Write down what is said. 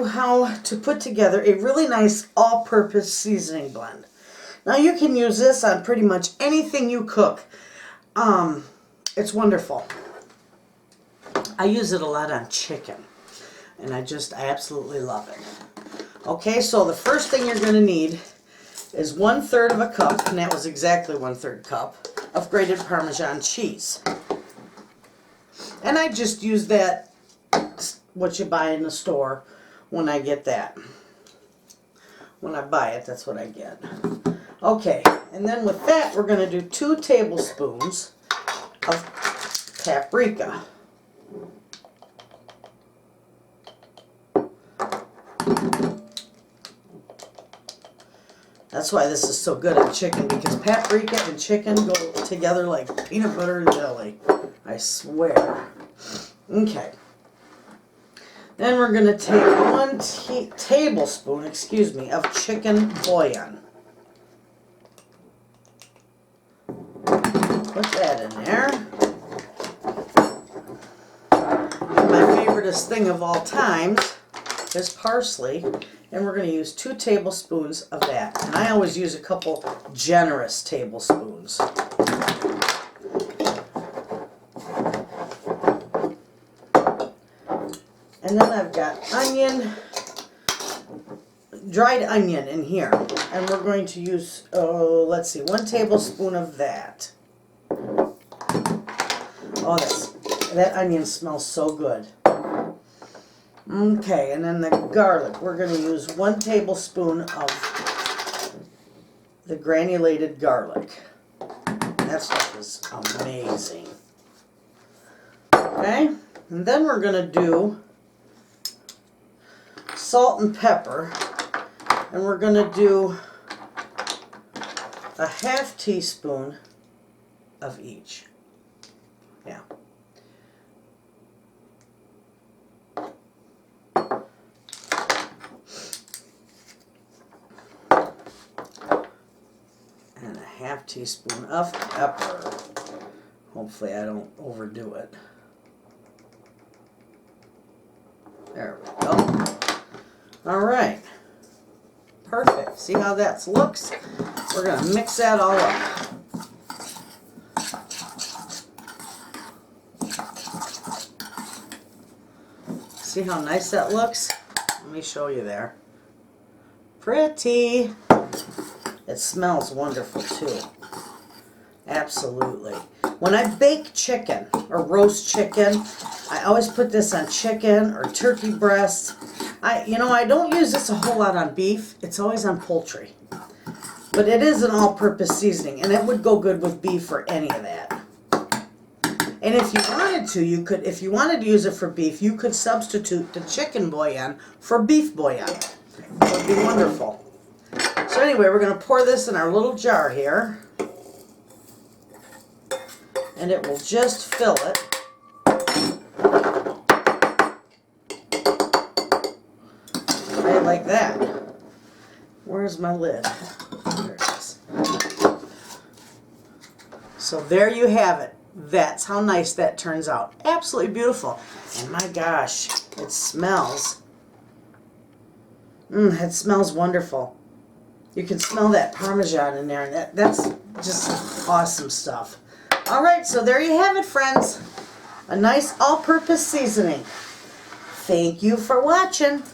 you how to put together a really nice all-purpose seasoning blend. Now you can use this on pretty much anything you cook. It's wonderful. I use it a lot on chicken, and I absolutely love it. Okay, so the first thing you're going to need is 1/3 of a cup, and that was exactly 1/3 cup, of grated Parmesan cheese. And I just use that, what you buy in the store, when I get that. When I buy it, that's what I get. Okay, and then with that, we're going to do 2 tablespoons of paprika. That's why this is so good at chicken, because paprika and chicken go together like peanut butter and jelly. I swear. Okay. Then we're going to take 1 tablespoon, of chicken bouillon. Put that in there. My favoriteest thing of all times is parsley, and we're going to use 2 tablespoons of that. And I always use a couple generous tablespoons. And then I've got dried onion in here, and we're going to use, let's see, 1 tablespoon of that. Oh, that onion smells so good. Okay, and then the garlic. We're going to use 1 tablespoon of the granulated garlic. That stuff is amazing. Okay, and then we're going to do salt and pepper, and we're going to do a 1/2 teaspoon of each. Yeah. And a 1/2 teaspoon of pepper. Hopefully I don't overdo it. There we go. All right. Perfect. See how that looks? We're going to mix that all up. See how nice that looks? Let me show you there. Pretty. It smells wonderful too. Absolutely. When I bake chicken or roast chicken, I always put this on chicken or turkey breasts. I don't use this a whole lot on beef. It's always on poultry. But it is an all-purpose seasoning, and it would go good with beef or any of that. And if you wanted to, if you wanted to use it for beef, you could substitute the chicken bouillon for beef bouillon. It would be wonderful. So anyway, we're going to pour this in our little jar here. And it will just fill it. Right like that. Where's my lid? There it is. So there you have it. That's how nice that turns out. Absolutely beautiful. And my gosh, it smells. It smells wonderful. You can smell that Parmesan in there, and that's just awesome stuff. All right, so there you have it, friends. A nice all-purpose seasoning. Thank you for watching.